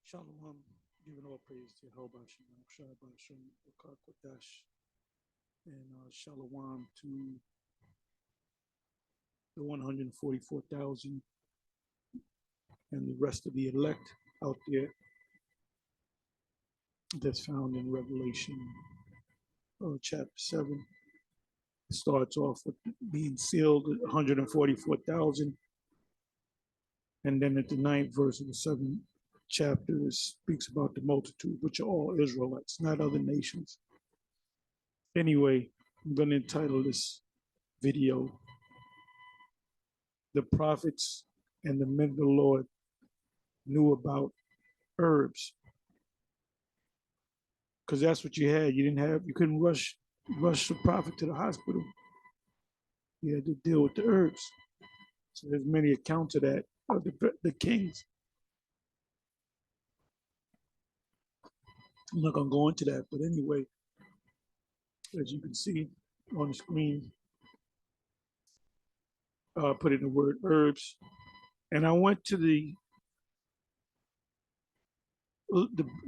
Shalom, giving all praise to Jehovah Shalom, Shabbat Shalom, Kodash, and Shalom to the 144,000 and the rest of the elect out there that's found in Revelation chapter 7. It starts off with being sealed at 144,000, and then at the 9th verse of the 7th chapter, it speaks about the multitude, which are all Israelites, not other nations. Anyway, I'm going to entitle this video, The Prophets and the Men of the Lord Knew About Herbs. Because that's what you had. You couldn't rush the prophet to the hospital. You had to deal with the herbs. So there's many accounts of that, of the kings. I'm not going to go into that, but anyway, as you can see on the screen, put in the word herbs. And I went to the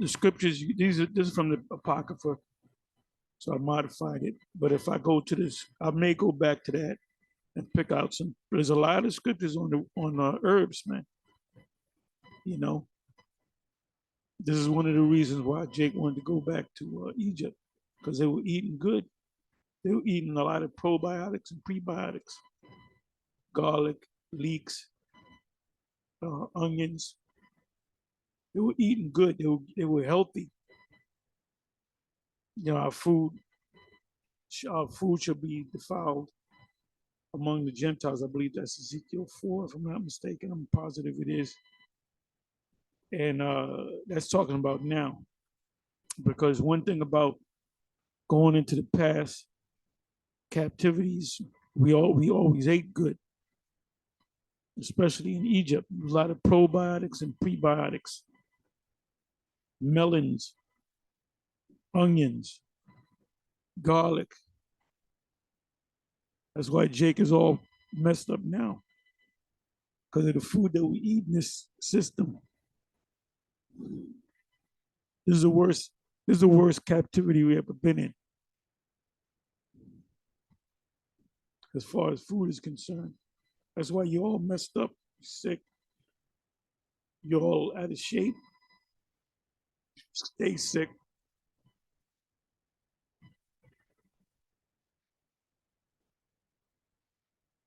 scriptures. This is from the Apocrypha, so I modified it. But if I go to this, I may go back to that and pick out some. There's a lot of scriptures on herbs, man. You know, this is one of the reasons why Jake wanted to go back to Egypt, because they were eating good. They were eating a lot of probiotics and prebiotics, garlic, leeks, onions. They were eating good. They were healthy. You know, our food should be defiled among the Gentiles. I believe that's Ezekiel 4, if I'm not mistaken. I'm positive it is. And that's talking about now. Because one thing about going into the past captivities, we always ate good, especially in Egypt. A lot of probiotics and prebiotics, melons, onions, garlic. That's why Jake is all messed up now, because of the food that we eat in this system. This is the worst captivity we ever been in, as far as food is concerned. That's why you're all messed up, sick. You're all out of shape. Stay sick.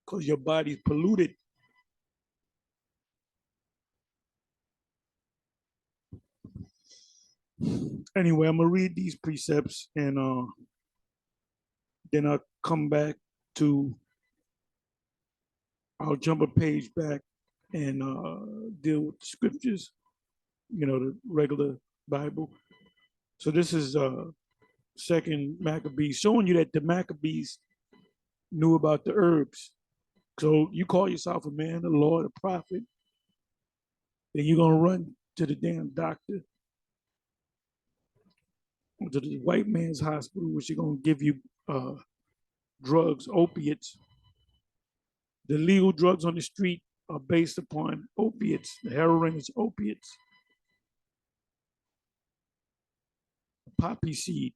Because your body's polluted. Anyway, I'm going to read these precepts, and then I'll come back to, I'll jump a page back and deal with the scriptures, you know, the regular Bible. So this is Second Maccabees, showing you that the Maccabees knew about the herbs. So you call yourself a man, a Lord, a prophet, then you're going to run to the damn doctor, to the white man's hospital, which are going to give you drugs, opiates. The legal drugs on the street are based upon opiates. The heroin is opiates. Poppy seed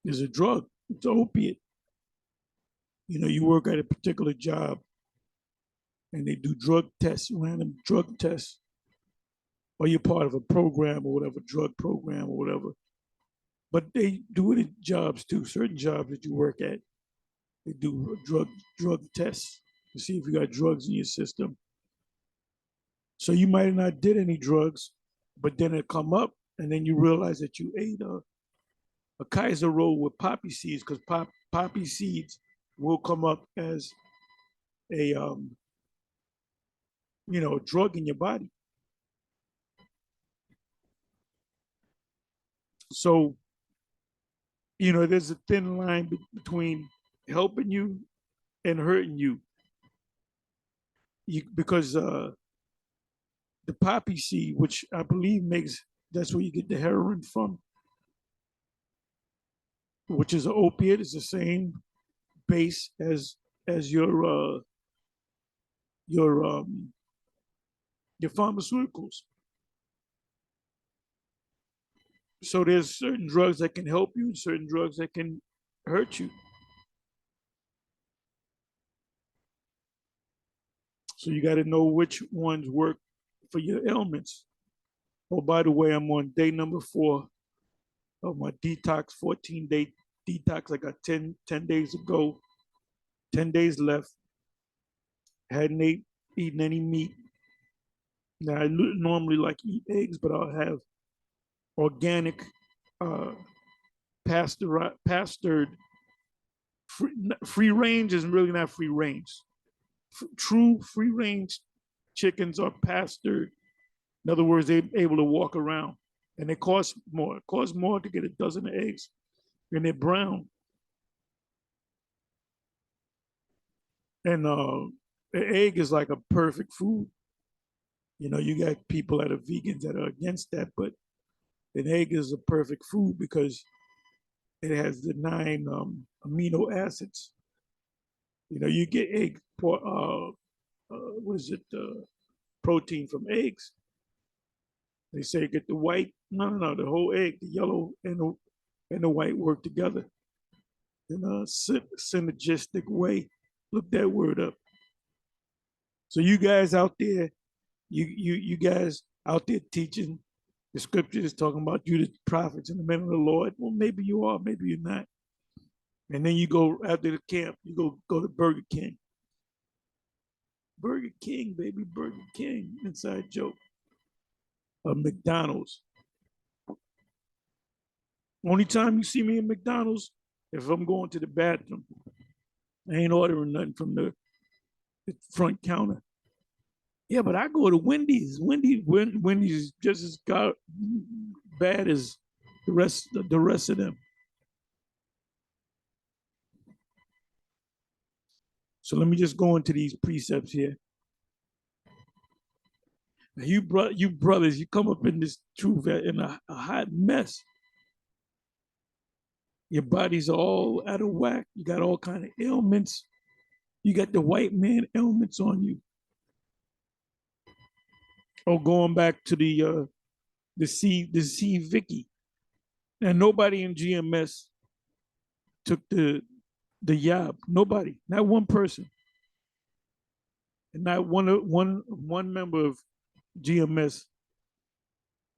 is a drug. It's an opiate. You know, you work at a particular job and they do drug tests, random drug tests, or you're part of a program or whatever, drug program or whatever. But they do it at jobs too, certain jobs that you work at. They do drug tests to see if you got drugs in your system. So you might have not did any drugs, but then it come up and then you realize that you ate a Kaiser roll with poppy seeds, because poppy seeds will come up as a drug in your body. So, you know, there's a thin line between helping you and hurting you. Because the poppy seed, which I believe that's where you get the heroin from, which is an opiate, is the same base as your pharmaceuticals. So there's certain drugs that can help you and certain drugs that can hurt you. So you got to know which ones work for your ailments. Oh, by the way, I'm on day number 4 of my detox, 14-day detox. I got 10 days to go, 10 days left. Hadn't eaten any meat. Now, I normally like eat eggs, but I'll have organic, uh, pastured, free range is really not free range. True free range chickens are pastured. In other words, they're able to walk around, and it costs more. It costs more to get a dozen of eggs, and they're brown. And an egg is like a perfect food. You know, you got people that are vegans that are against that, but an egg is a perfect food because it has the 9 amino acids. You know, you get what is it, protein from eggs. They say get the white, no, the whole egg, the yellow and the white work together in a synergistic way. Look that word up. So you guys out there, you guys out there teaching the scriptures talking about you the prophets and the men of the Lord. Well, maybe you are, maybe you're not. And then you go after the camp, you go to Burger King. Burger King, baby, Burger King. Inside joke. McDonald's. Only time you see me in McDonald's if I'm going to the bathroom. I ain't ordering nothing from the front counter. Yeah, but I go to Wendy's. Wendy's is just as bad as the rest of them. So let me just go into these precepts here. Now you brothers, you come up in this truth in a hot mess. Your bodies are all out of whack. You got all kind of ailments. You got the white man ailments on you. Oh, going back to the C Vicky. And nobody in GMS took the yab. Nobody, not one person, and not one member of GMS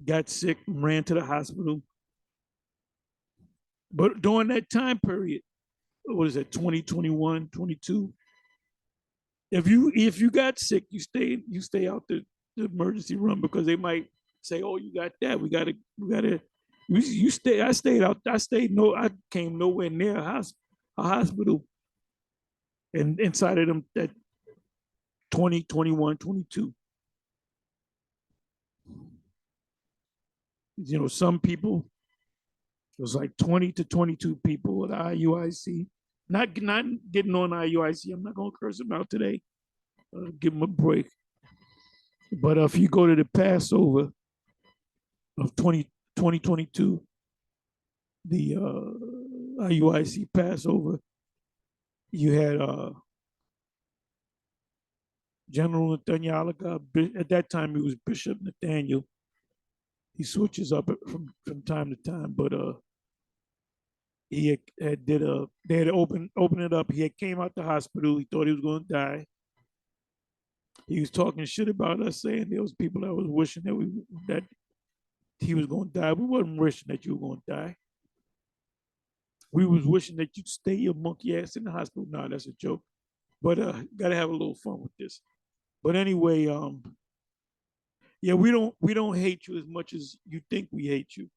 got sick and ran to the hospital. But during that time period, what is it, 2021, 22? If you got sick, you stay out the emergency room because they might say, "Oh, you got that. We gotta." You stay. I stayed out. I stayed. No, I came nowhere near a hospital. And inside of them, that 20, 21, 22. You know, some people, it was like 20 to 22 people at IUIC. Not getting on IUIC. I'm not going to curse them out today. Give them a break. But if you go to the Passover of 2022, the IUIC Passover, you had General Nathaniel. At that time, he was Bishop Nathaniel. He switches up from time to time, but he had did a they had open it up. He had came out the hospital. He thought he was going to die. He was talking shit about us, saying there was people that was wishing that he was going to die. We wasn't wishing that you were going to die. We was wishing that you'd stay your monkey ass in the hospital. No, that's a joke. But gotta have a little fun with this. But anyway, yeah, we don't hate you as much as you think we hate you.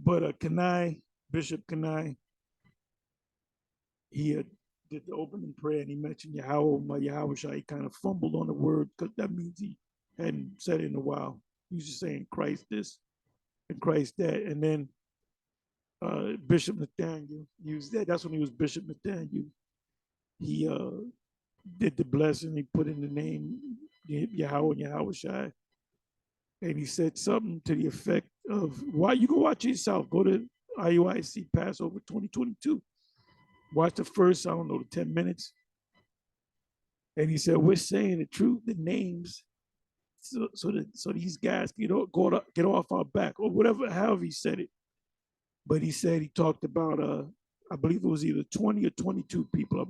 But Bishop Kanai, he did the opening prayer and he mentioned Yahweh Shai. He kind of fumbled on the word because that means he hadn't said it in a while. He was just saying Christ this and Christ that. And then Bishop Nathaniel used that. That's when he was Bishop Nathaniel. He did the blessing. He put in the name Yahweh and Yahweh Shai. And he said something to the effect of, why you go watch yourself. Go to IUIC Passover 2022. Watch the first, I don't know, 10 minutes. And he said, we're saying the truth, the names so these guys get off our back or whatever, however he said it. But he said he talked about I believe it was either 20 or 22 people.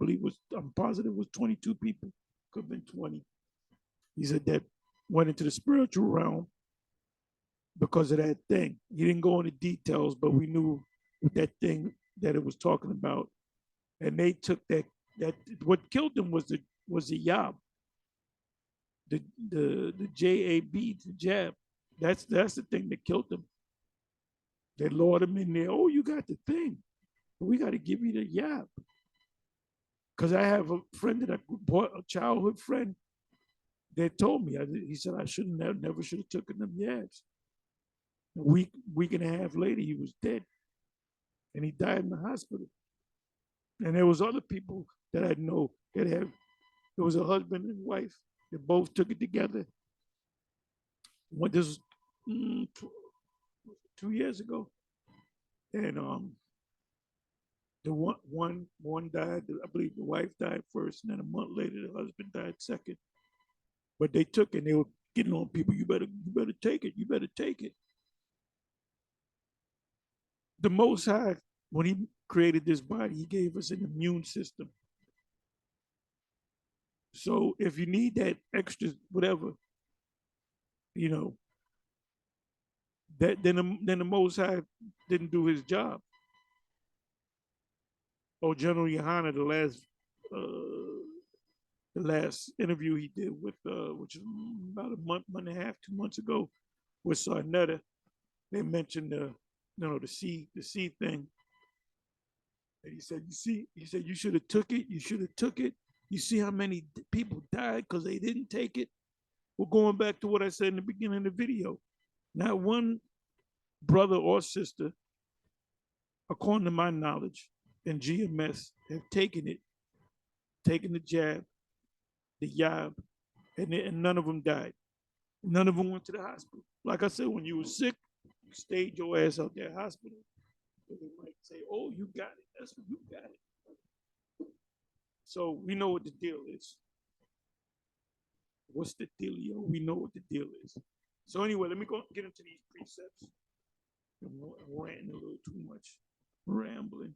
I'm positive it was 22 people. Could have been 20. He said that went into the spiritual realm because of that thing. He didn't go into details, but we knew that thing that it was talking about. And they took that what killed them was the Yab, the JAB, the jab. That's the thing that killed them. They lured him in there. Oh, you got the thing. We got to give you the Yab. Because I have a friend that I bought, a childhood friend, that told me. He said I never should have taken them Yabs. A week and a half later, he was dead, and he died in the hospital. And there was other people that I know that have. It was a husband and wife. They both took it together. What this was 2 years ago, and the one died. I believe the wife died first, and then a month later the husband died second. But they took it. And they were getting on people. You better take it. You better take it. The Most High, when He created this body, He gave us an immune system. So if you need that extra whatever, that then the Most High didn't do His job. Oh, General Yohana, the last interview he did with which is about a month and a half, 2 months ago, with Sarnetta, they mentioned the C thing. And he said, you should have took it. You should have took it. You see how many people died because they didn't take it? We're going back to what I said in the beginning of the video. Not one brother or sister, according to my knowledge, in GMS have taken the jab, the Yab, and none of them died. None of them went to the hospital. Like I said, when you were sick, you stayed your ass out there hospital. They might say, oh, you got it. That's what you got it. So we know what the deal is. What's the dealio? We know what the deal is. So anyway, let me go get into these precepts. I'm ranting a little too much, rambling.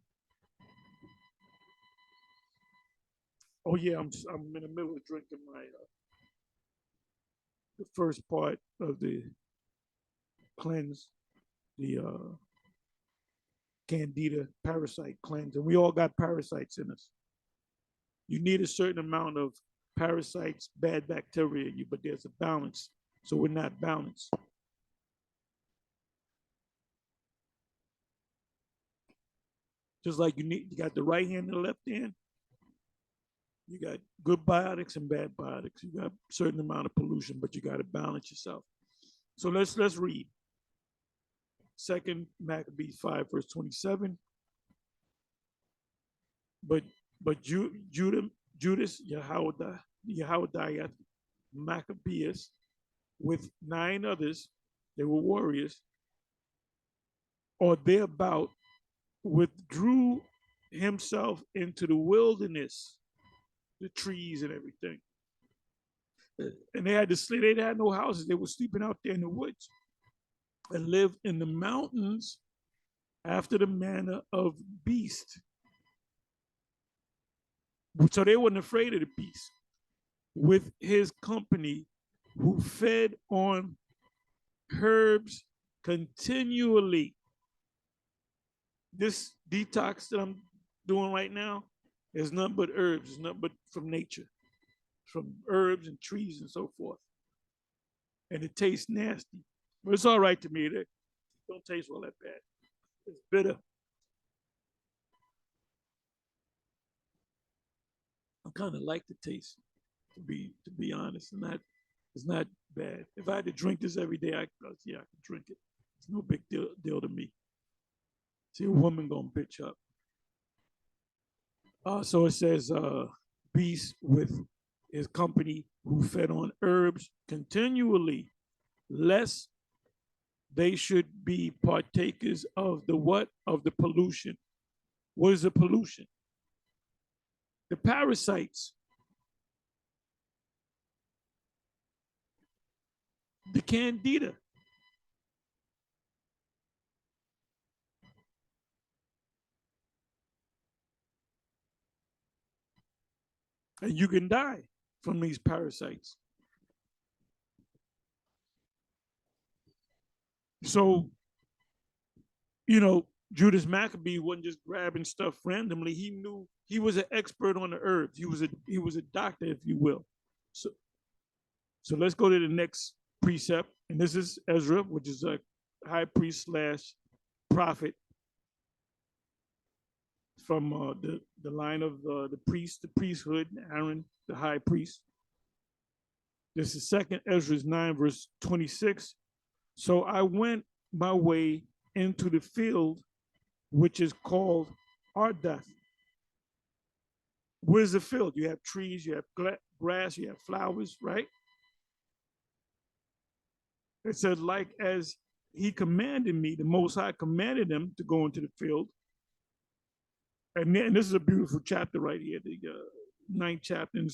Oh yeah, I'm in the middle of drinking my the first part of the cleanse, the Candida parasite cleanse, and we all got parasites in us. You need a certain amount of parasites, bad bacteria in you, but there's a balance, so we're not balanced. Just like you got the right hand and the left hand. You got good biotics and bad biotics. You got a certain amount of pollution, but you got to balance yourself. So let's read. 2 Maccabees 5, verse 27. But Judas Yehowadiah Maccabeus with 9 others, they were warriors, or thereabout, withdrew himself into the wilderness, the trees and everything. And they had no houses. They were sleeping out there in the woods and lived in the mountains after the manner of beast. So they weren't afraid of the beast. With his company, who fed on herbs continually. This detox that I'm doing right now is nothing but herbs. It's nothing but from nature, from herbs and trees and so forth. And it tastes nasty, but it's all right to me. It don't taste all that bad. It's bitter. I kind of like the taste, to be honest, and it's not bad. If I had to drink this every day, I can drink it. It's no big deal to me. See, a woman gonna bitch up. So it says, beast with his company who fed on herbs continually, lest they should be partakers of the what? Of the pollution. What is the pollution? The parasites. candida. And you can die from these parasites. So, Judas Maccabee wasn't just grabbing stuff randomly. He knew he was an expert on the herbs. He was a doctor, if you will. So so let's go to the next precept, and this is Ezra, which is a high priest slash prophet from the line of the priest, the priesthood, Aaron, the high priest. This is second Ezra 9, verse 26. So I went my way into the field, which is called Ardath. Where's the field? You have trees, you have grass, you have flowers, right? It said, like as he commanded me, the Most High commanded him to go into the field. And this is a beautiful chapter right here, the ninth chapter. And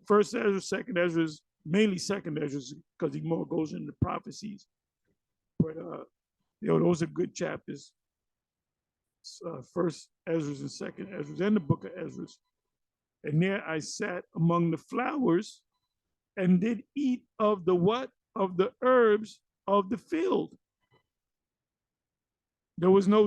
first Ezra, second Ezra is mainly second Ezra because he more goes into prophecies. But those are good chapters. First Ezra and second Ezra, and the book of Ezra. And there I sat among the flowers and did eat of the what? Of the herbs of the field. There was no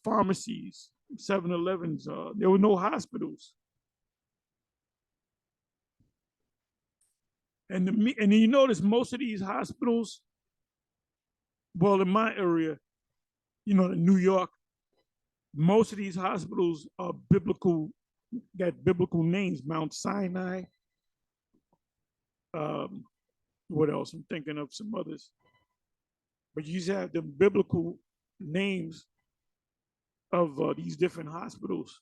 pharmacies, 7-Elevens. There were no hospitals. And you notice most of these hospitals, well, in my area, in New York, most of these hospitals are got biblical names. Mount Sinai. What else? I'm thinking of some others. But you just have the biblical names of these different hospitals.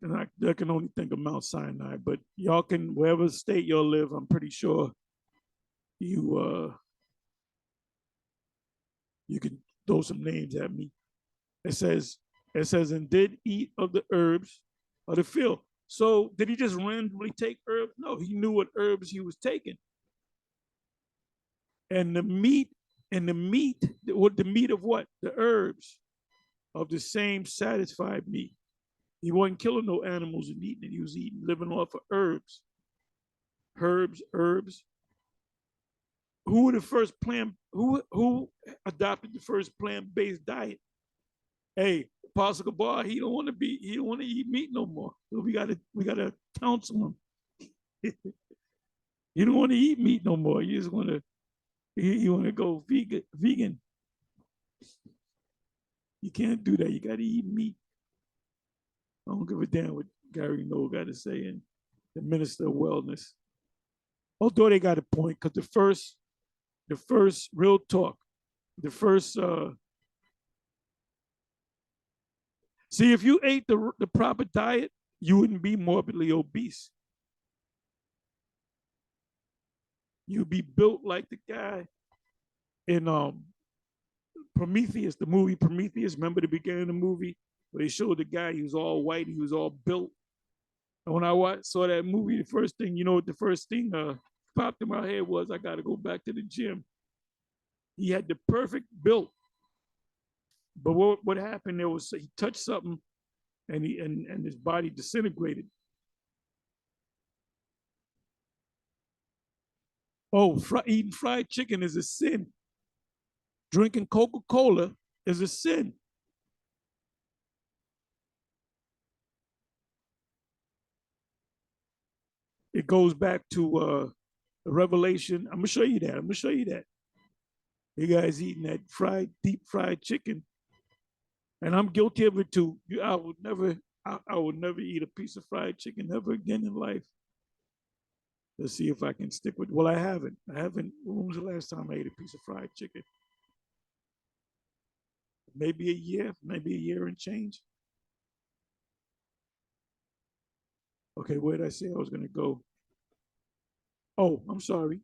And I can only think of Mount Sinai, but y'all can, wherever state y'all live, I'm pretty sure you can throw some names at me. It says, and did eat of the herbs of the field. So did he just randomly take herbs? No, he knew what herbs he was taking. And the meat, what the meat of what? The herbs of the same satisfied me. He wasn't killing no animals and eating it. He was living off of herbs. Herbs. Who were the first who adopted the first plant-based diet? Hey, Apostle Gabar, he don't want to eat meat no more. So we gotta counsel him. You don't want to eat meat no more. You just want to go vegan. You can't do that. You gotta eat meat. I don't give a damn what Gary Noel got to say and the Minister of Wellness. Although they got a point, because the first real talk, the first see, if you ate the proper diet, you wouldn't be morbidly obese. You'd be built like the guy in Prometheus, the movie Prometheus. Remember the beginning of the movie where they showed the guy, he was all white, he was all built. And when I saw that movie, the first thing popped in my head was, I got to go back to the gym. He had the perfect build. But what happened there was he touched something and his body disintegrated. Oh, eating fried chicken is a sin. Drinking Coca-Cola is a sin. It goes back to Revelation. I'm gonna show you that. You guys eating that deep fried chicken, and I'm guilty of it too. I would never eat a piece of fried chicken ever again in life. Let's see if I can stick with. Well, I haven't. When was the last time I ate a piece of fried chicken? Maybe a year and change. Okay, where did I say I was going to go? Oh, I'm sorry.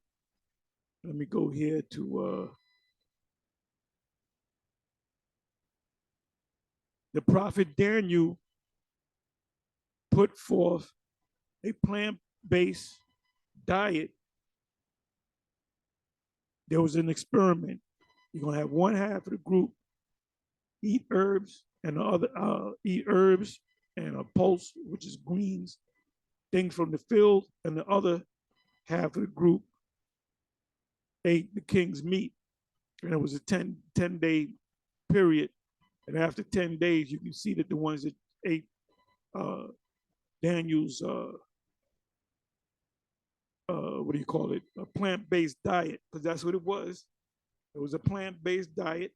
Let me go here to the prophet Daniel put forth a plant-based diet, there was an experiment. You're gonna have one half of the group eat herbs and the other eat herbs and a pulse, which is greens, things from the field, and the other half of the group ate the king's meat. And it was a 10-day period. And after 10 days, you can see that the ones that ate Daniel's, what do you call it, a plant-based diet, because that's what it was. It was a plant-based diet.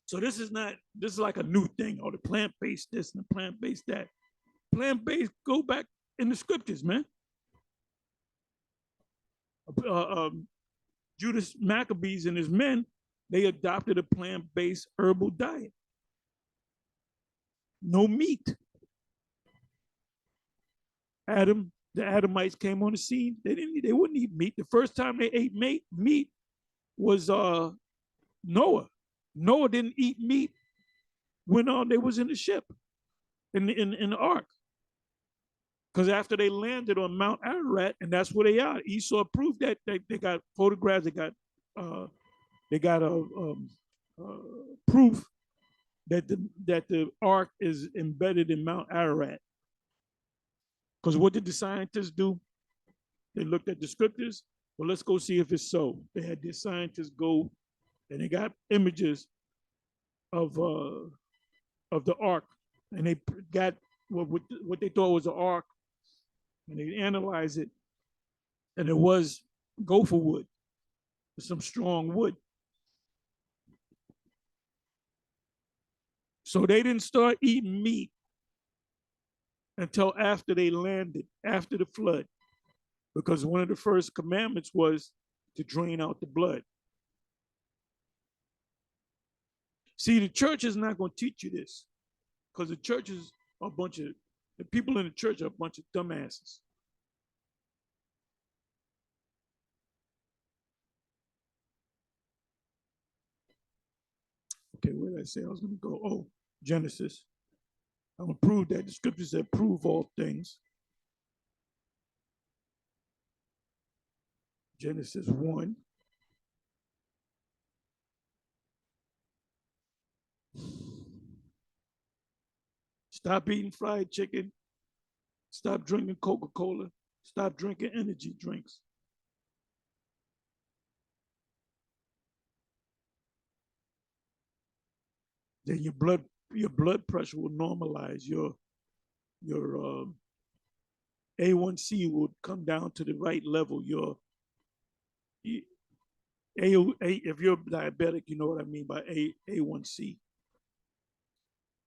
So this is like a new thing, or the plant-based this and the plant-based that. Plant-based, go back in the scriptures, man. Judas Maccabees and his men, they adopted a plant-based herbal diet. No meat. The Adamites came on the scene. They wouldn't eat meat. The first time they ate meat was Noah. Noah didn't eat meat when they was in the ship, in the ark. Because after they landed on Mount Ararat, and that's where they are, Esau proved that they got photographs, they got proof that the ark is embedded in Mount Ararat. Because what did the scientists do? They looked at the scriptures. Well, let's go see if it's so. They had the scientists go, and they got images of the ark, and they got what they thought was the ark, and they analyzed it, and it was gopher wood, some strong wood. So they didn't start eating meat until after they landed, after the flood, because one of the first commandments was to drain out the blood. See, the church is not going to teach you this, because the churches are the people in the church are a bunch of dumbasses. Okay, where did I say I was going to go? Oh, Genesis. I'm going to prove that the scriptures that prove all things. Genesis 1. Stop eating fried chicken. Stop drinking Coca-Cola. Stop drinking energy drinks. Then your blood pressure will normalize. Your A1C will come down to the right level. If you're diabetic, you know what I mean by A1C.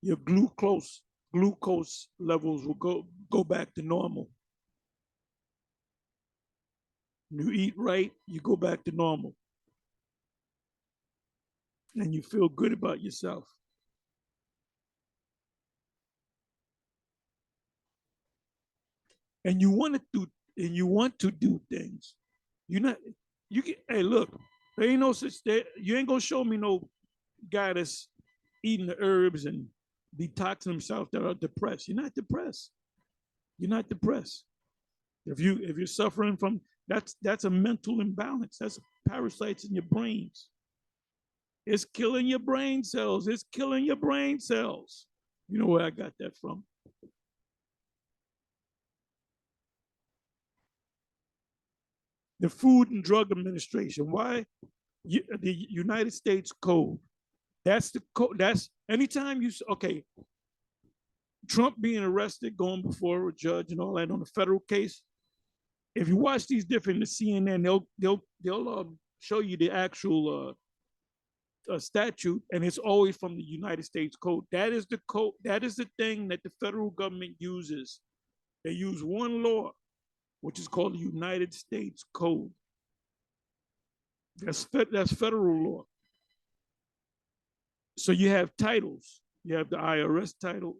Your glucose levels will go back to normal. You eat right, you go back to normal. And you feel good about yourself. And you want to do things. Hey, look, there ain't no such thing. You ain't gonna show me no guy that's eating the herbs and detoxing himself that are depressed. You're not depressed. You're not depressed. If you're suffering from that's a mental imbalance. That's parasites in your brains. It's killing your brain cells. It's killing your brain cells. You know where I got that from? The Food and Drug Administration. Why? The United States Code. That's the code. That's anytime okay. Trump being arrested, going before a judge and all that on a federal case. If you watch these different CNN, they'll show you the actual statute, and it's always from the United States Code. That is the code. That is the thing that the federal government uses. They use one law, which is called the United States Code. That's federal law. So you have titles. You have the IRS title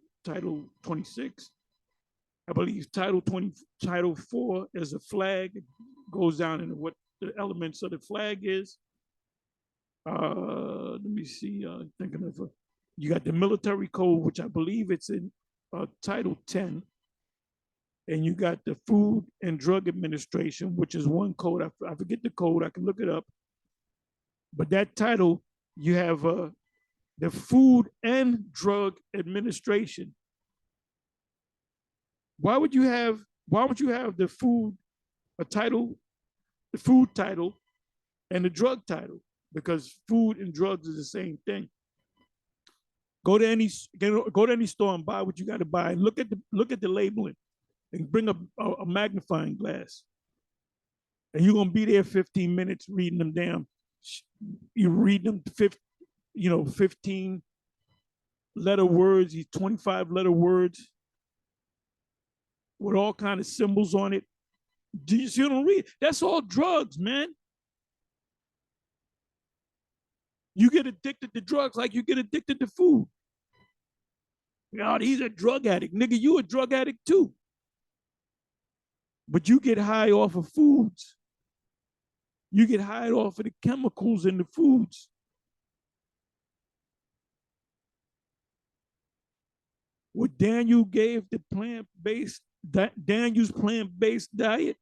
26. I believe title 4 is a flag. It goes down into what the elements of the flag is. Let me see. Thinking of you got the military code, which I believe it's in Title 10. and you got the Food and Drug Administration, which is one code. I forget the code. I can look it up. But that title, you have the Food and Drug Administration. Why would you have the food, a title, the food title, and the drug title? Because food and drugs is the same thing. Go to any store and buy what you got to buy. Look at the labeling, and bring a magnifying glass. And you're gonna be there 15 minutes reading them down. You read them 15 letter words, these 25 letter words with all kind of symbols on it. You don't read. That's all drugs, man. You get addicted to drugs like you get addicted to food. Oh, he's a drug addict. Nigga, you a drug addict too. But you get high off of foods. You get high off of the chemicals in the foods. What Daniel gave the Daniel's plant-based diet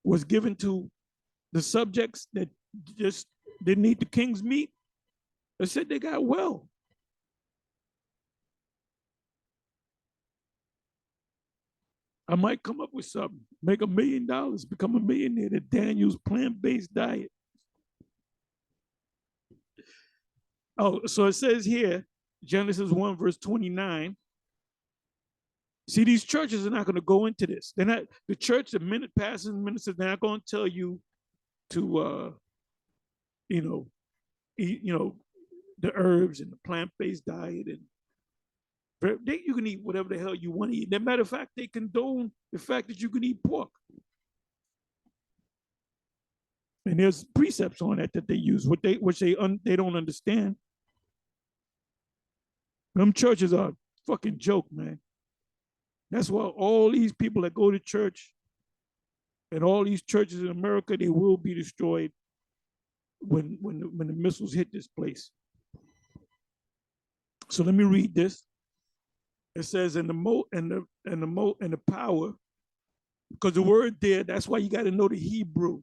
was given to the subjects that just didn't eat the king's meat. They said they got well. I might come up with something, make $1 million, become a millionaire. The Daniel's plant-based diet. Oh, so it says here, Genesis 1, verse 29. See, these churches are not going to go into this. They're not, the church, the minute pastors and ministers, they're not going to tell you to, eat, the herbs and the plant-based diet, and you can eat whatever the hell you want to eat. As a matter of fact, they condone the fact that you can eat pork. And there's precepts on that they use, which they don't understand. Them churches are a fucking joke, man. That's why all these people that go to church and all these churches in America, they will be destroyed when the missiles hit this place. So let me read this. It says in the power, because the word there, that's why you got to know the Hebrew.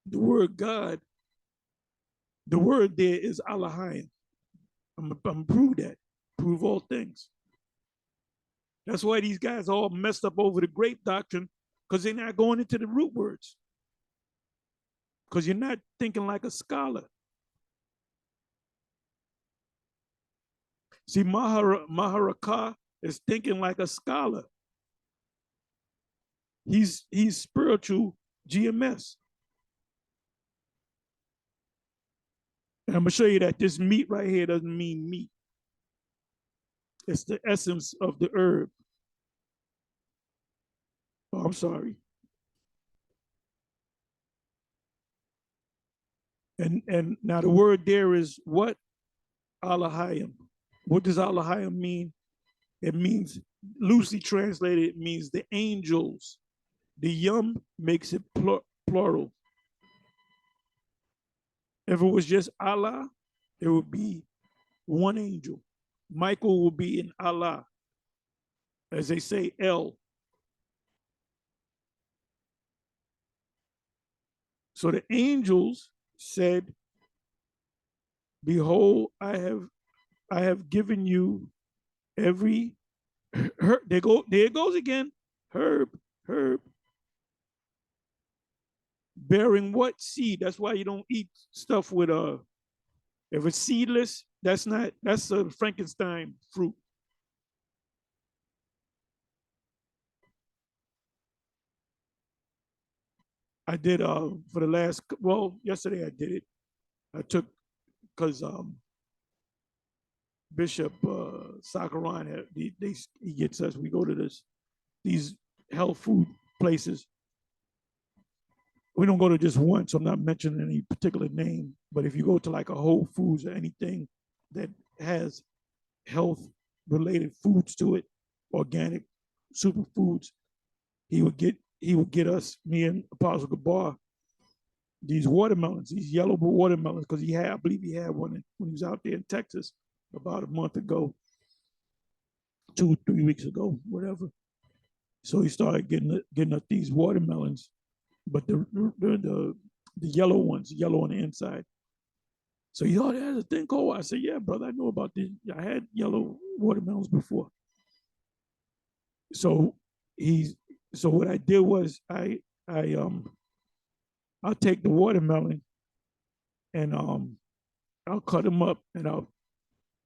The word God, the word there is Elohim. I'm prove that. Prove all things. That's why these guys all messed up over the grape doctrine, because they're not going into the root words. Because you're not thinking like a scholar. See, Maharakah is thinking like a scholar. He's spiritual GMS. And I'm going to show you that this meat right here doesn't mean meat. It's the essence of the herb. Oh, I'm sorry. And now the word there is what? Elohim. What does Elohim mean? It means, loosely translated, it means the angels. The yum makes it plural. If it was just Allah, it would be one angel. Michael will be in Allah. As they say, El. So the angels said, behold, I have given you every herb. There it goes again. Herb. Bearing what? Seed. That's why you don't eat stuff with if it's seedless, that's a Frankenstein fruit. I did for the last, yesterday I did it. I took, because Bishop Sakaran, he gets us, we go to these health food places. We don't go to just one, so I'm not mentioning any particular name, but if you go to like a Whole Foods or anything that has health related foods to it, organic superfoods, he would get us, me and Apostle Gabar, these watermelons, these yellow watermelons, because I believe he had one when he was out there in Texas about a month ago. 2, 3 weeks ago, whatever. So he started getting up these watermelons, but the yellow ones, yellow on the inside. So he thought there's a thing called. I said, yeah, brother, I know about this. I had yellow watermelons before. So he's so what I did was I I'll take the watermelon and I'll cut them up and I'll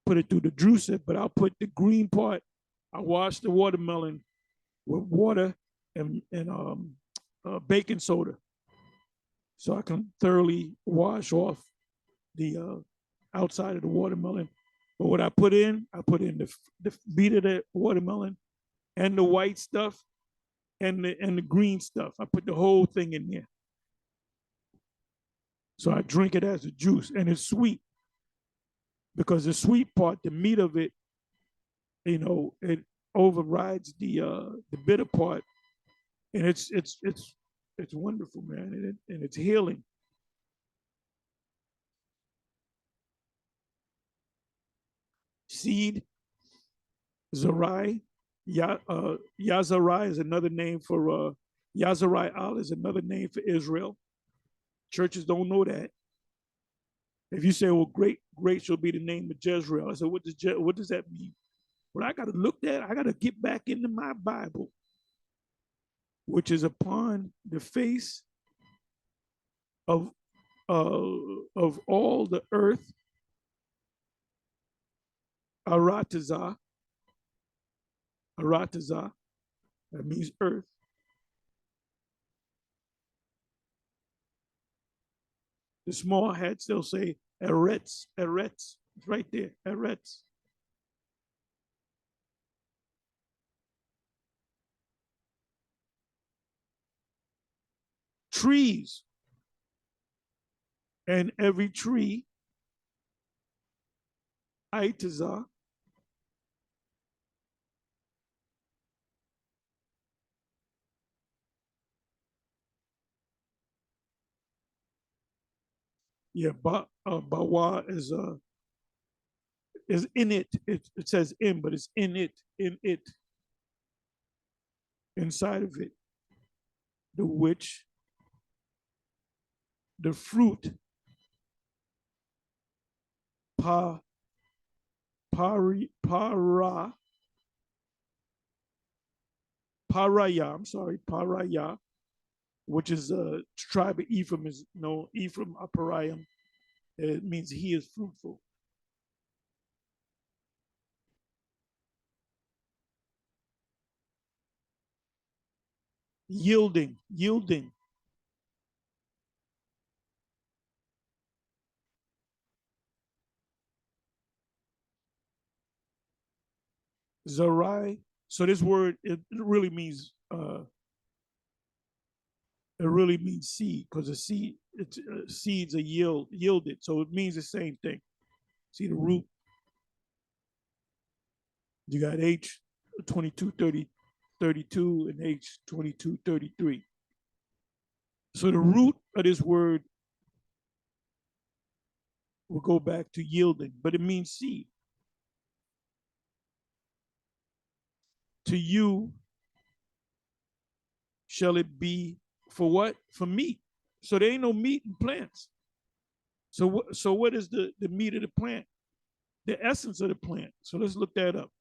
put it through the juicer, but I'll put the green part. I wash the watermelon with water and baking soda, so I can thoroughly wash off the outside of the watermelon. But what I put in the beat of the watermelon and the white stuff and the green stuff. I put the whole thing in there. So I drink it as a juice, and it's sweet because the sweet part, the meat of it, it overrides the bitter part, and it's wonderful, man, and it's healing. Seed, Zarai, Yazarai is another name for Yazarai Al is another name for Israel. Churches don't know that. If you say, "Well, great shall be the name of Jezreel," I said, what does that mean? Well, I got to look that. I got to get back into my Bible, which is upon the face of of all the earth. Aratazah, Aratazah, that means earth. The small hats, they'll say Eretz, Eretz. It's right there, Eretz. Trees, and every tree, Aitazah, yeah, Bawa is in it. It says in, but it's in it, inside of it. The which the fruit pa para paraya. I'm sorry, paraya, which is a tribe of Ephraim is no Ephraim Aparayim. It means he is fruitful. Yielding, yielding. Zarai. So this word it really means seed because the seed seeds are yielded, so it means the same thing. See the root. You got H 2232 and H 2233. So the root of this word will go back to yielding, but it means seed. To you shall it be for what? For meat. So there ain't no meat in plants. So what is the meat of the plant? The essence of the plant. So let's look that up.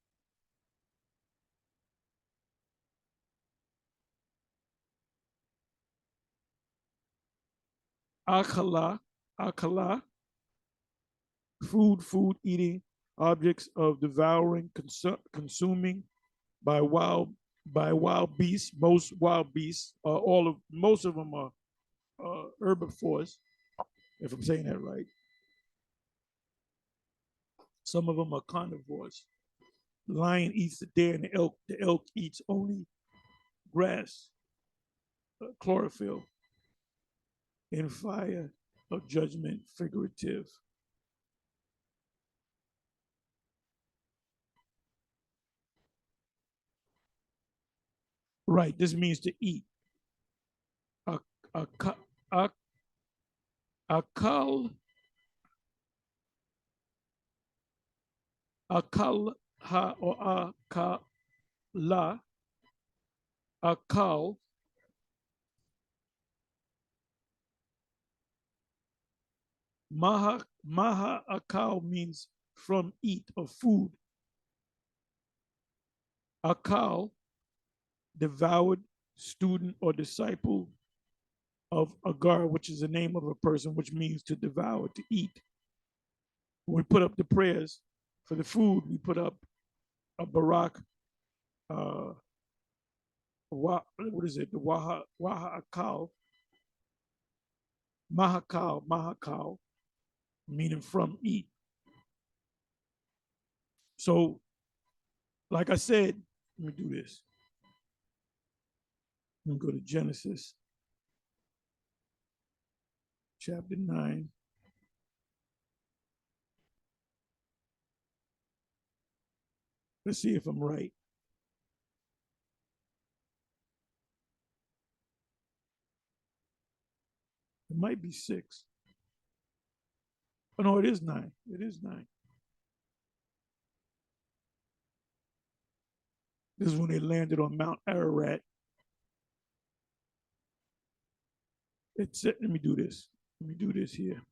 Akala, akala, food, eating, objects of devouring, consuming by wild beasts. Most wild beasts, most of them are herbivores, if I'm saying that right. Some of them are carnivores. The lion eats the deer and the elk eats only grass, chlorophyll, and fire of judgment, figurative. Right, this means to eat. Akal, akal, akal, ha or a ka la, akal. Maha akal means from eat or food. Akal, devoured, student or disciple of agar, which is the name of a person, which means to devour, to eat. When we put up the prayers for the food, we put up a barak, uh, what is it? The waha akal, mahakal, meaning from eat. So, like I said, let me do this. Let me go to Genesis chapter 9. Let's see if I'm right. It might be 6. Oh, no, it is 9. It is 9. This is when they landed on Mount Ararat. Let me do this. Let me do this here.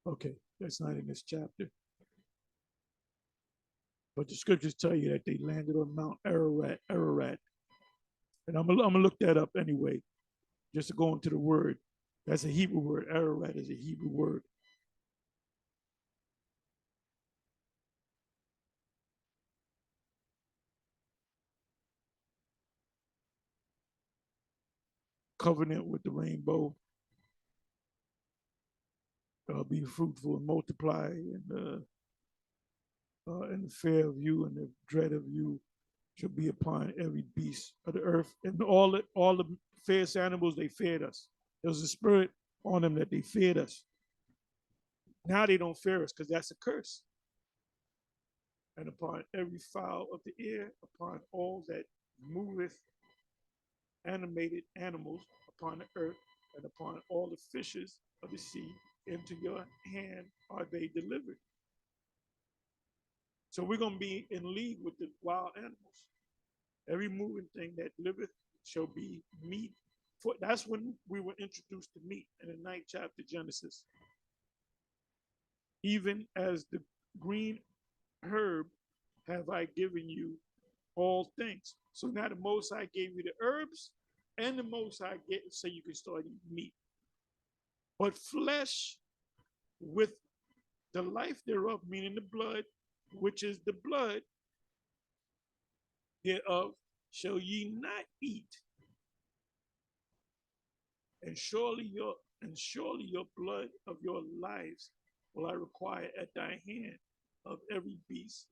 Okay, that's not in this chapter. But the scriptures tell you that they landed on Mount Ararat. And I'm gonna look that up anyway, just to go into the word. That's a Hebrew word. Ararat is a Hebrew word. Covenant with the rainbow. Be fruitful and multiply, and the fear of you and the dread of you shall be upon every beast of the earth. And all the fierce animals, they feared us. There was a spirit on them that they feared us. Now they don't fear us because that's a curse. And upon every fowl of the air, upon all that moveth animated animals upon the earth, and upon all the fishes of the sea, into your hand are they delivered. So we're going to be in league with the wild animals. Every moving thing that liveth shall be meat. That's when we were introduced to meat in the 9th chapter Genesis. Even as the green herb have I given you all things. So now the Most High gave you the herbs, and the Most High get so you can start eating meat. But flesh with the life thereof, meaning the blood, which is the blood thereof, shall ye not eat. And surely your blood of your lives will I require at thy hand. Of every beast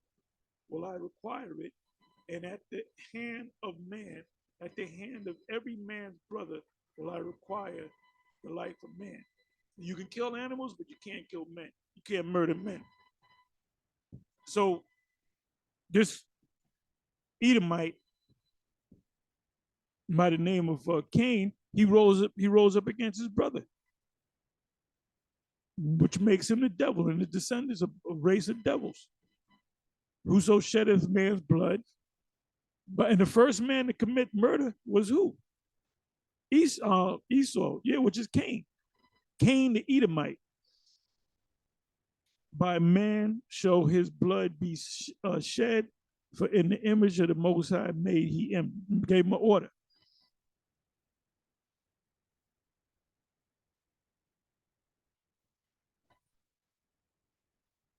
will I require it, and at the hand of man, at the hand of every man's brother, will I require the life of man. You can kill animals, but you can't kill men. You can't murder men. So this Edomite, by the name of Cain, he rose up. He rose up against his brother, which makes him the devil and the descendants of a race of devils. Whoso sheddeth man's blood, but and the first man to commit murder was who? Esau, yeah, which is Cain. Cain the Edomite. By man shall his blood be shed, for in the image of the Most High made he him, gave him an order.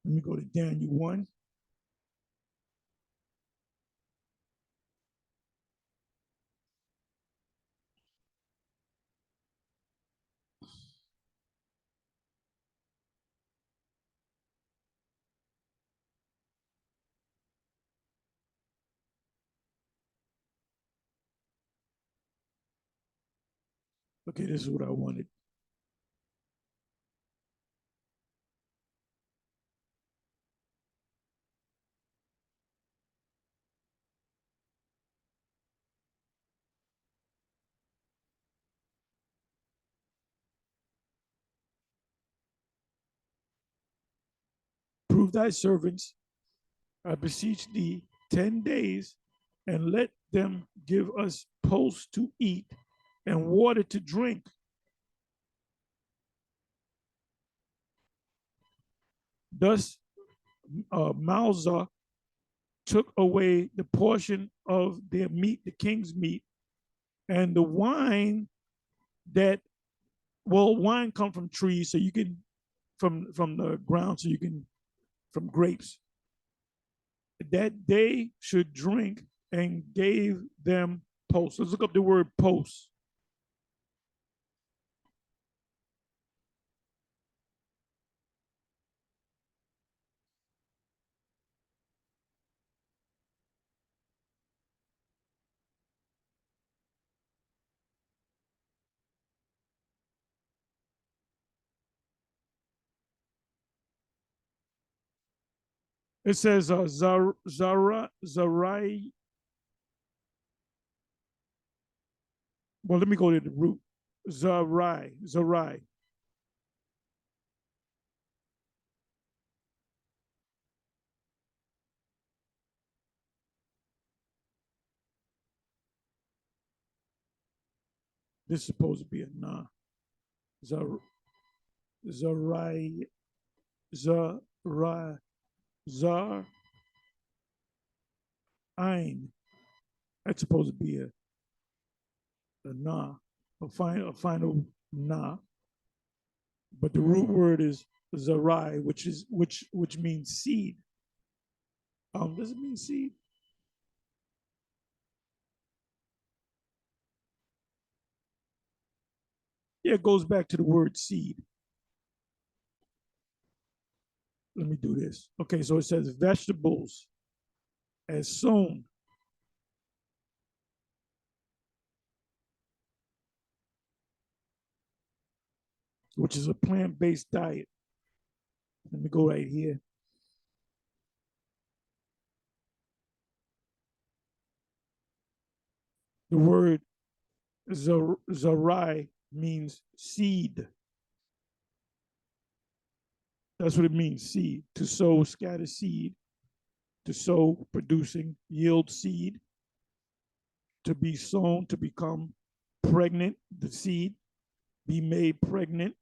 Let me go to Daniel 1. Okay, this is what I wanted. Prove thy servants, I beseech thee, 10 days, and let them give us pulse to eat and water to drink. Thus Malza took away the portion of their meat, the king's meat, and the wine that, well, wine come from trees, so you can, from the ground, so you can, from grapes, that they should drink, and gave them posts. Let's look up the word posts. It says Zarai. Well, let me go to the root. Zarai. This is supposed to be a na. Zarai. Zarai. Zar. Ein. That's supposed to be a na, a final na. But the root word is zarai, which means seed. Does it mean seed? Yeah, it goes back to the word seed. Let me do this. Okay, so it says vegetables as sown. Which is a plant-based diet. Let me go right here. The word zarai means seed. That's what it means, seed. To sow, scatter seed. To sow, producing, yield seed. To be sown, to become pregnant, the seed. Be made pregnant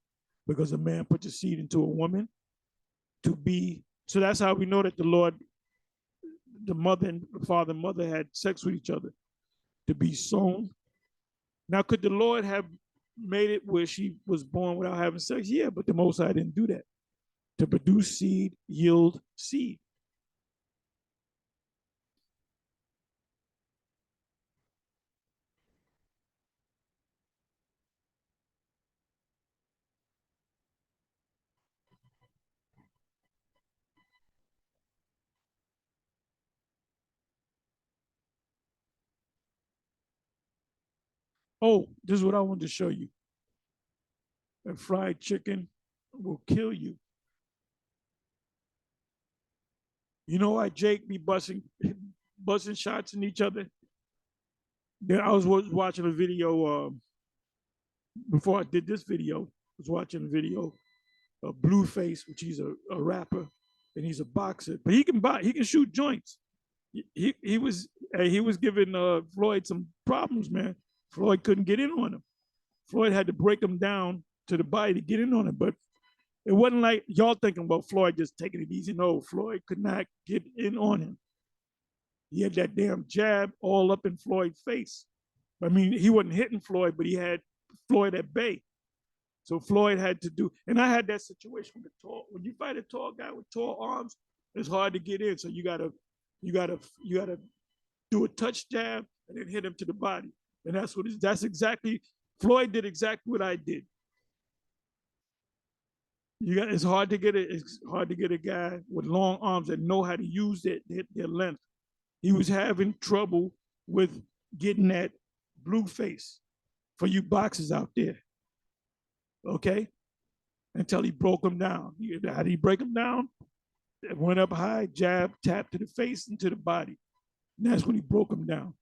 because a man puts a seed into a woman. To be, so that's how we know that the Lord, the mother and the father and mother had sex with each other. To be sown. Now, could the Lord have made it where she was born without having sex? Yeah, but the Most High didn't do that. To produce seed, yield seed. Oh, this is what I wanted to show you. That fried chicken will kill you. You know why Jake be busting shots in each other? Then I was watching a video before I did this video. I was watching a video of Blueface, which he's a rapper and he's a boxer, but he can shoot joints. He was giving Floyd some problems, man. Floyd couldn't get in on him. Floyd had to break him down to the body to get in on him, but it wasn't like y'all thinking about Floyd just taking it easy. No, Floyd could not get in on him. He had that damn jab all up in Floyd's face. I mean, he wasn't hitting Floyd, but he had Floyd at bay. So Floyd had to do, and I had that situation with tall. When you fight a tall guy with tall arms, it's hard to get in. So you gotta do a touch jab and then hit him to the body. And that's exactly Floyd did exactly what I did. It's hard to get a guy with long arms that know how to use their length. He was having trouble with getting that Blueface for you boxers out there. Okay? Until he broke him down. How did he break him down? It went up high, jab, tap to the face and to the body. And that's when he broke him down.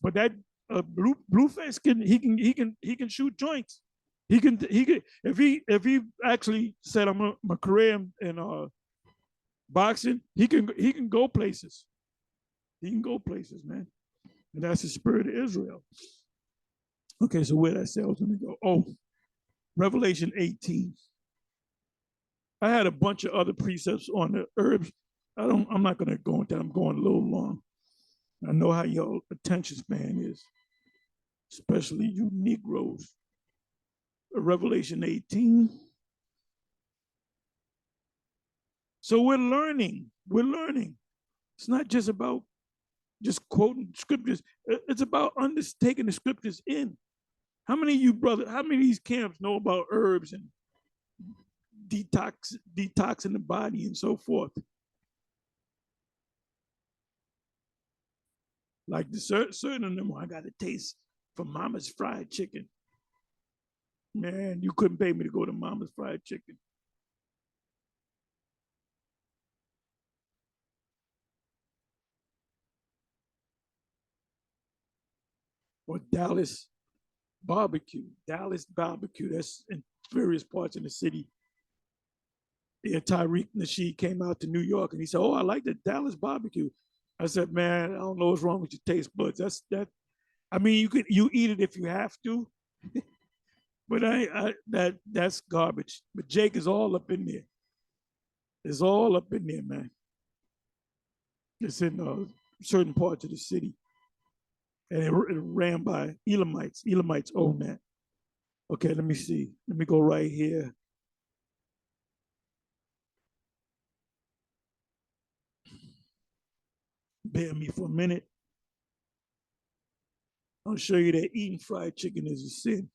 But that Blueface can shoot joints. He can if he actually said I'm a career in Boxing, he can go places. He can go places, man. And that's the spirit of Israel. Okay, so where did I say I was going to go? Oh, Revelation 18. I had a bunch of other precepts on the herbs. I'm not going to go into that. I'm going a little long. I know how your attention span is, especially you Negroes. Revelation 18. So we're learning. We're learning. It's not just about just quoting scriptures. It's about taking the scriptures in. How many of you brothers, how many of these camps know about herbs and detoxing the body and so forth? Like the certain of them, I got a taste for Mama's fried chicken. Man, you couldn't pay me to go to Mama's fried chicken. Or Dallas barbecue. Dallas barbecue. That's in various parts of the city. Yeah, Tyreek Nasheed came out to New York and he said, "Oh, I like the Dallas barbecue." I said, "Man, I don't know what's wrong with your taste buds. That's that. I mean, you eat it if you have to, but that's garbage." But Jake is all up in there. It's all up in there, man. It's in certain parts of the city, and it ran by Elamites. Elamites own that. Okay, let me see. Let me go right here. Bear me for a minute. I'll show you that eating fried chicken is a sin.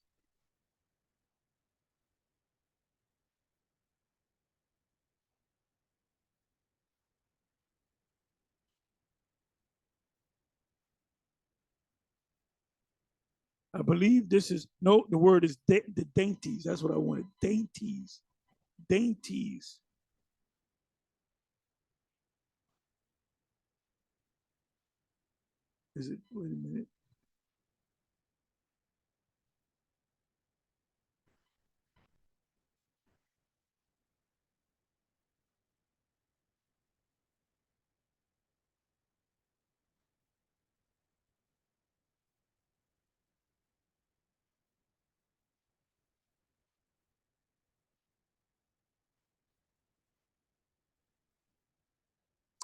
I believe this is no. The word is the dainties. That's what I wanted. Dainties, dainties. Is it? Wait a minute.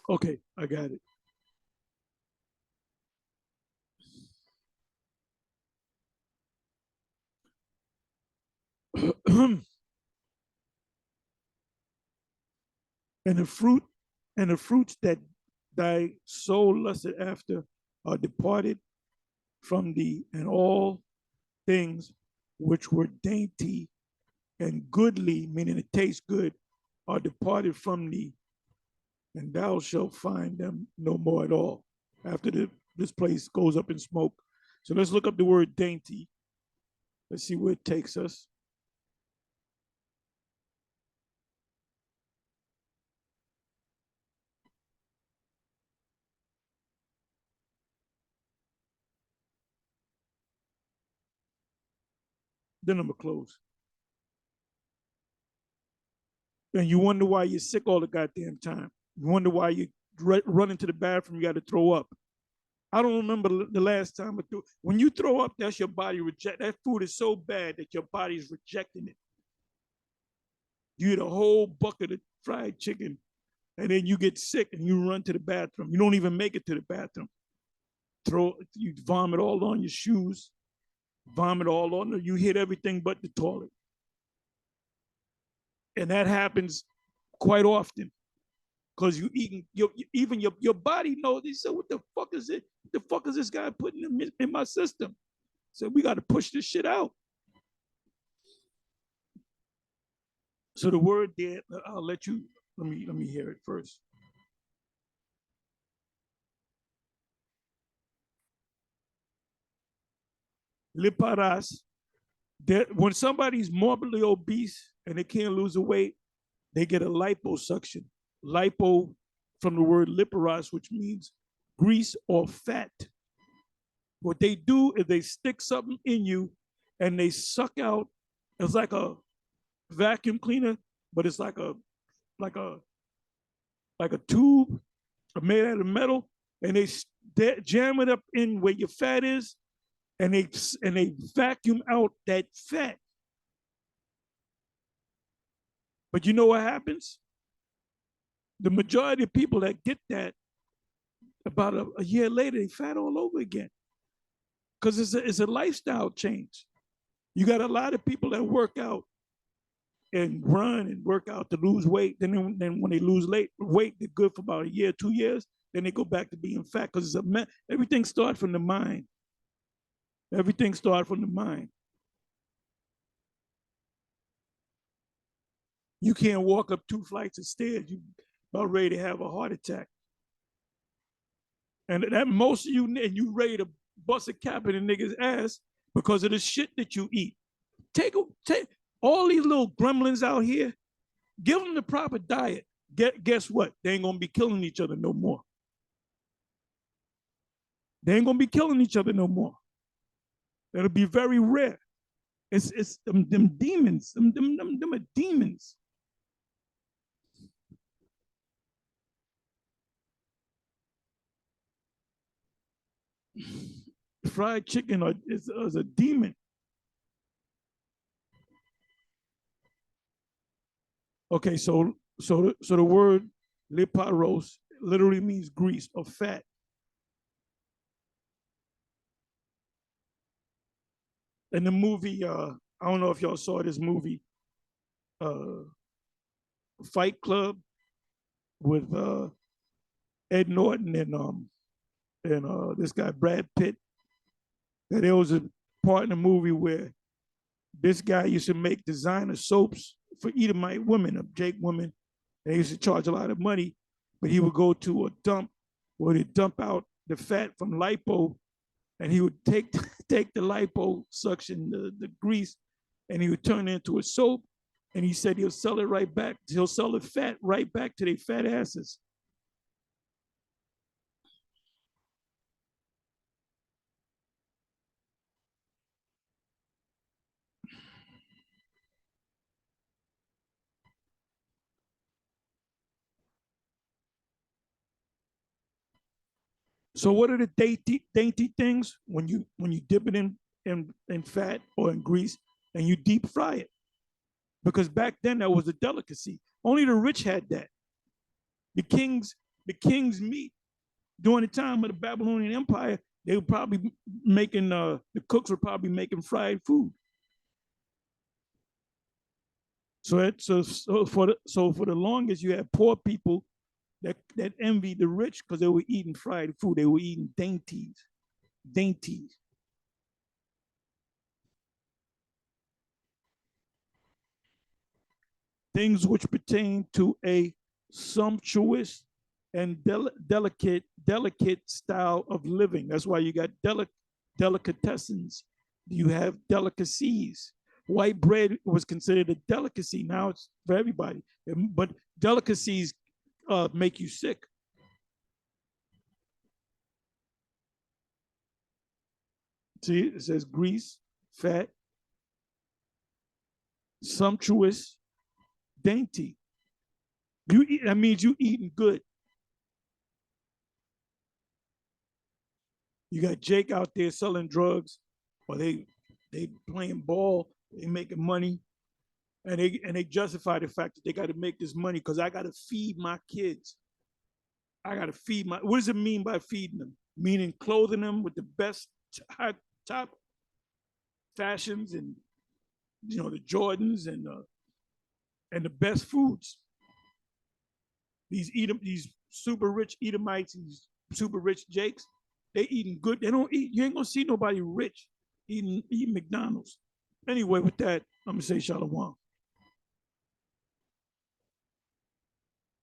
Okay, I got it. and the fruit, and the fruits that thy soul lusted after are departed from thee, and all things which were dainty and goodly, meaning it tastes good, are departed from thee, and thou shalt find them no more at all. After this place goes up in smoke. So let's look up the word dainty. Let's see where it takes us. Then I'm gonna close. And you wonder why you're sick all the goddamn time. You wonder why you run into the bathroom, you got to throw up. I don't remember the last time, but when you throw up, that's your body reject. That food is so bad that your body's rejecting it. You eat a whole bucket of fried chicken, and then you get sick and you run to the bathroom. You don't even make it to the bathroom. You vomit all on your shoes, vomit all on. You hit everything but the toilet, and that happens quite often because you eating even your body knows. They said, "What the fuck is it? What the fuck is this guy putting in my system?" So we got to push this shit out. So the word there, I'll let you. Let me hear it first. Liparas. When somebody's morbidly obese and they can't lose the weight, they get a liposuction. Lipo from the word liparas, which means grease or fat. What they do is they stick something in you and they suck out. It's like a vacuum cleaner, but it's like a like a tube made out of metal, and they jam it up in where your fat is, and they vacuum out that fat. But you know what happens? The majority of people that get that, about a year later, they fat all over again, because it's a lifestyle change. You got a lot of people that work out and run and work out to lose weight. Then when they lose weight, they're good for about a year, 2 years. Then they go back to being fat, because everything starts from the mind. Everything starts from the mind. You can't walk up 2 flights of stairs. You about ready to have a heart attack. And that most of you, and you ready to bust a cap in a nigga's ass because of the shit that you eat. Take all these little gremlins out here, give them the proper diet. Guess what? They ain't gonna be killing each other no more. They ain't gonna be killing each other no more. It'll be very rare. It's them demons. Them are demons. Fried chicken is a demon. Okay, so the word liparos literally means grease or fat. In the movie, I don't know if y'all saw this movie, Fight Club, with Ed Norton and this guy Brad Pitt. And there was a part in the movie where this guy used to make designer soaps for Edomite women, of Jake women. They used to charge a lot of money, but he would go to a dump where they dump out the fat from lipo, and he would take the lipo suction, the grease, and he would turn it into a soap. And he said he'll sell it right back. He'll sell the fat right back to their fat asses. So what are the dainty things when you dip it in fat or in grease and you deep fry it? Because back then that was a delicacy. Only the rich had that. The king's meat during the time of the Babylonian Empire, they were probably making the cooks were probably making fried food. So for the longest, you had poor people that envied the rich because they were eating fried food. They were eating dainties. Things which pertain to a sumptuous and delicate style of living. That's why you got delicatessens. You have delicacies. White bread was considered a delicacy. Now it's for everybody. But delicacies make you sick. See, it says grease, fat, sumptuous, dainty. That means you eating good. You got Jake out there selling drugs, or they playing ball, they making money, and they justify the fact that they got to make this money because I got to feed my kids. I got to feed my. What does it mean by feeding them? Meaning clothing them with the best top fashions, and the Jordans and the best foods. These super rich Edomites, these super rich Jakes, they eating good. They don't eat. You ain't gonna see nobody rich eating McDonald's. Anyway, with that, I'm gonna say shalom.